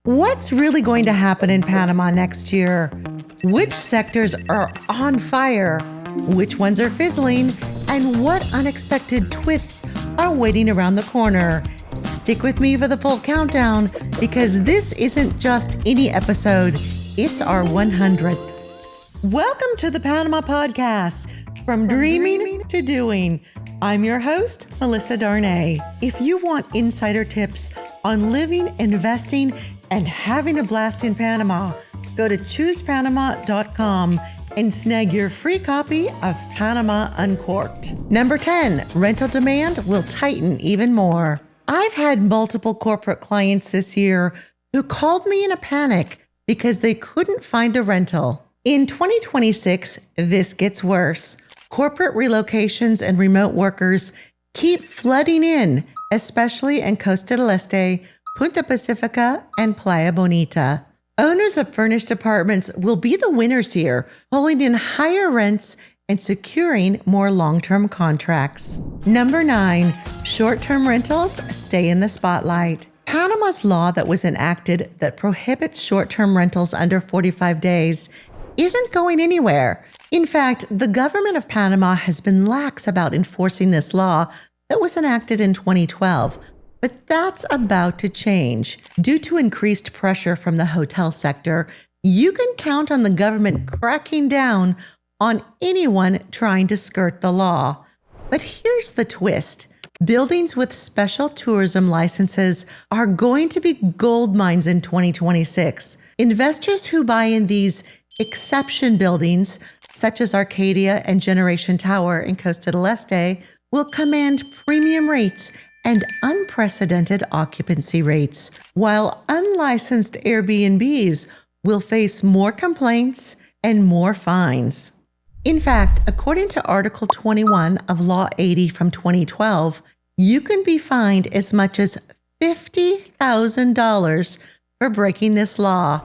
What's really going to happen in Panama next year? Which sectors are on fire? Which ones are fizzling? And what unexpected twists are waiting around the corner? Stick with me for the full countdown, because this isn't just any episode, it's our 100th. Welcome to the Panama Podcast, from dreaming to doing. I'm your host, Melissa Darnay. If you want insider tips on living, investing, and having a blast in Panama, go to choosepanama.com and snag your free copy of Panama Uncorked. Number 10, rental demand will tighten even more. I've had multiple corporate clients this year who called me in a panic because they couldn't find a rental. In 2026, this gets worse. Corporate relocations and remote workers keep flooding in, especially in Costa del Este, Punta Pacifica, and Playa Bonita. Owners of furnished apartments will be the winners here, pulling in higher rents and securing more long-term contracts. Number 9, short-term rentals stay in the spotlight. Panama's law that was enacted that prohibits short-term rentals under 45 days isn't going anywhere. In fact, the government of Panama has been lax about enforcing this law that was enacted in 2012. But that's about to change. Due to increased pressure from the hotel sector, you can count on the government cracking down on anyone trying to skirt the law. But here's the twist. Buildings with special tourism licenses are going to be gold mines in 2026. Investors who buy in these exception buildings, such as Arcadia and Generation Tower in Costa del Este, will command premium rates and unprecedented occupancy rates, while unlicensed Airbnbs will face more complaints and more fines. In fact, according to Article 21 of Law 80 from 2012, you can be fined as much as $50,000 for breaking this law.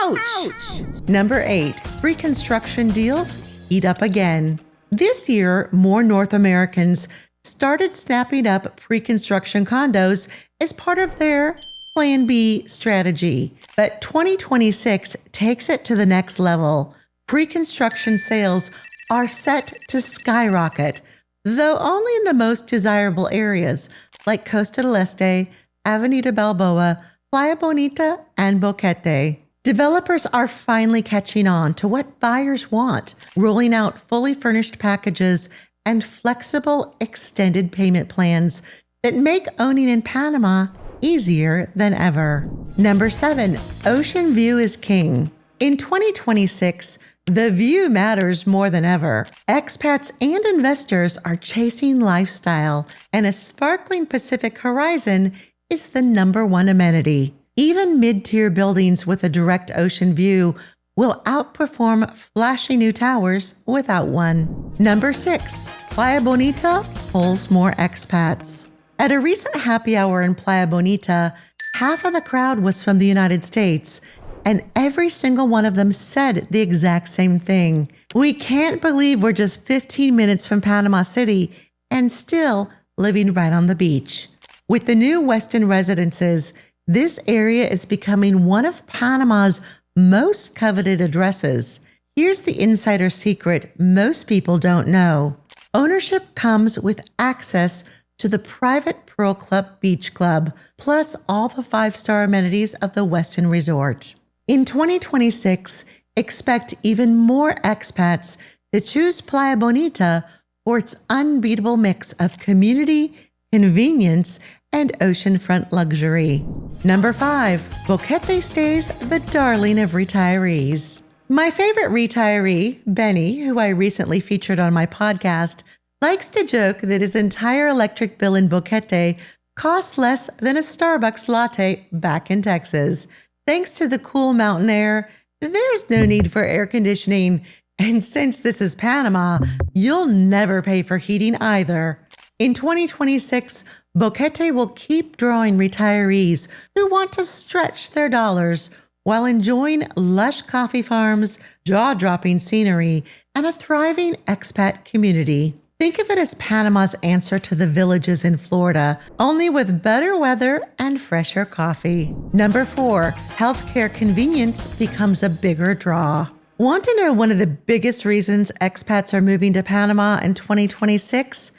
Ouch! Number 8, pre-construction deals heat up again. This year, more North Americans started snapping up pre-construction condos as part of their Plan B strategy. But 2026 takes it to the next level. Pre-construction sales are set to skyrocket, though only in the most desirable areas like Costa del Este, Avenida Balboa, Playa Bonita, and Boquete. Developers are finally catching on to what buyers want, rolling out fully furnished packages and flexible extended payment plans that make owning in Panama easier than ever. Number 7, ocean view is king. In 2026, the view matters more than ever. Expats and investors are chasing lifestyle, and a sparkling Pacific horizon is the number one amenity. Even mid-tier buildings with a direct ocean view will outperform flashy new towers without one. Number 6, Playa Bonita pulls more expats. At a recent happy hour in Playa Bonita, half of the crowd was from the United States, and every single one of them said the exact same thing. We can't believe we're just 15 minutes from Panama City and still living right on the beach. With the new Westin residences, this area is becoming one of Panama's most coveted addresses. Here's the insider secret most people don't know. Ownership comes with access to the private Pearl Club Beach Club, plus all the 5-star amenities of the Westin Resort. In 2026, expect even more expats to choose Playa Bonita for its unbeatable mix of community, convenience, and oceanfront luxury. Number 5, Boquete stays the darling of retirees. My favorite retiree, Benny, who I recently featured on my podcast, likes to joke that his entire electric bill in Boquete costs less than a Starbucks latte back in Texas. Thanks to the cool mountain air, there's no need for air conditioning. And since this is Panama, you'll never pay for heating either. In 2026, Boquete will keep drawing retirees who want to stretch their dollars while enjoying lush coffee farms, jaw-dropping scenery, and a thriving expat community. Think of it as Panama's answer to the villages in Florida, only with better weather and fresher coffee. Number 4, healthcare convenience becomes a bigger draw. Want to know one of the biggest reasons expats are moving to Panama in 2026?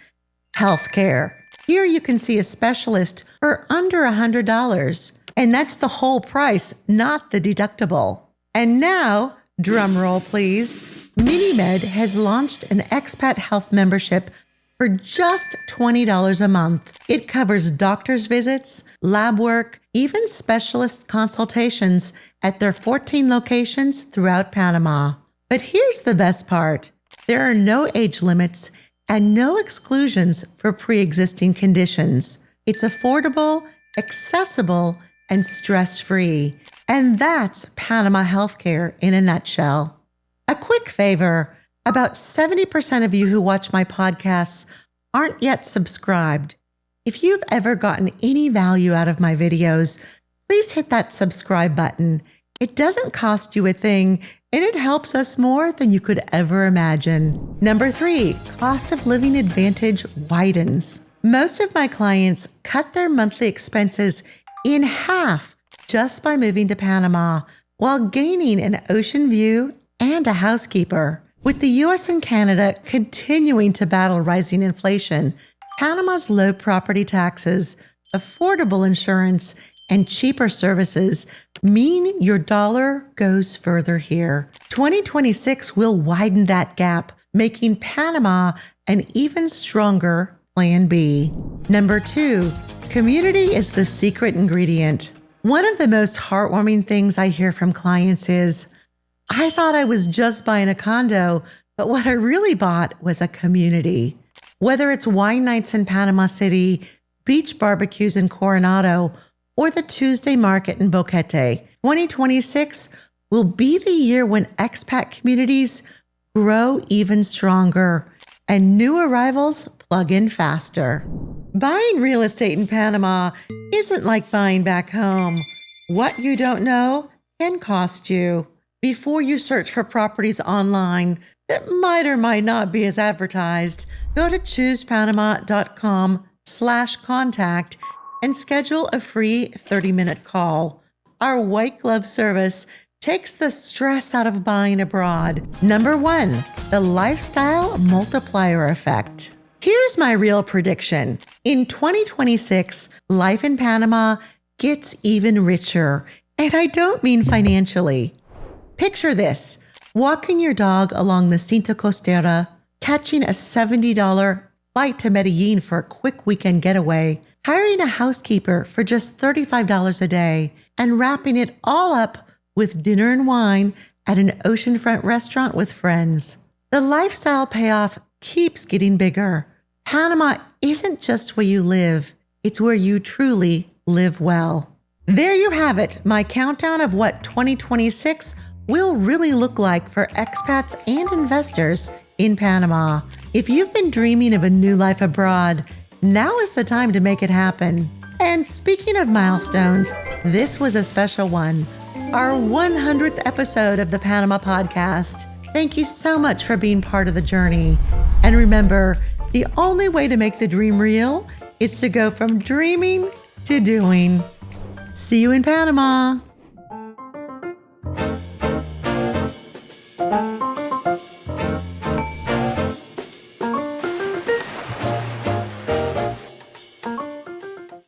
Healthcare. Here you can see a specialist for under $100, and that's the whole price, not the deductible. And now, drum roll please, MiniMed has launched an expat health membership for just $20 a month. It covers doctor's visits, lab work, even specialist consultations at their 14 locations throughout Panama. But here's the best part. There are no age limits and no exclusions for pre-existing conditions. It's affordable, accessible, and stress-free. And that's Panama healthcare in a nutshell. A quick favor, about 70% of you who watch my podcasts aren't yet subscribed. If you've ever gotten any value out of my videos, please hit that subscribe button. It doesn't cost you a thing, and it helps us more than you could ever imagine. Number 3, cost of living advantage widens. Most of my clients cut their monthly expenses in half just by moving to Panama, while gaining an ocean view and a housekeeper. With the U.S. and Canada continuing to battle rising inflation, Panama's low property taxes, affordable insurance, and cheaper services mean your dollar goes further here. 2026 will widen that gap, making Panama an even stronger Plan B. Number 2, community is the secret ingredient. One of the most heartwarming things I hear from clients is, I thought I was just buying a condo, but what I really bought was a community. Whether it's wine nights in Panama City, beach barbecues in Coronado, or the Tuesday market in Boquete, 2026 will be the year when expat communities grow even stronger and new arrivals plug in faster. Buying real estate in Panama isn't like buying back home. What you don't know can cost you. Before you search for properties online that might or might not be as advertised, go to choosepanama.com/contact and schedule a free 30-minute call. Our white glove service takes the stress out of buying abroad. Number 1, the lifestyle multiplier effect. Here's my real prediction. In 2026, life in Panama gets even richer, and I don't mean financially. Picture this, walking your dog along the Cinta Costera, catching a $70 flight to Medellin for a quick weekend getaway, hiring a housekeeper for just $35 a day, and wrapping it all up with dinner and wine at an oceanfront restaurant with friends. The lifestyle payoff keeps getting bigger. Panama isn't just where you live, it's where you truly live well. There you have it, my countdown of what 2026 will really look like for expats and investors in Panama. If you've been dreaming of a new life abroad, now is the time to make it happen. And speaking of milestones, this was a special one, our 100th episode of the Panama Podcast. Thank you so much for being part of the journey. And remember, the only way to make the dream real is to go from dreaming to doing. See you in Panama.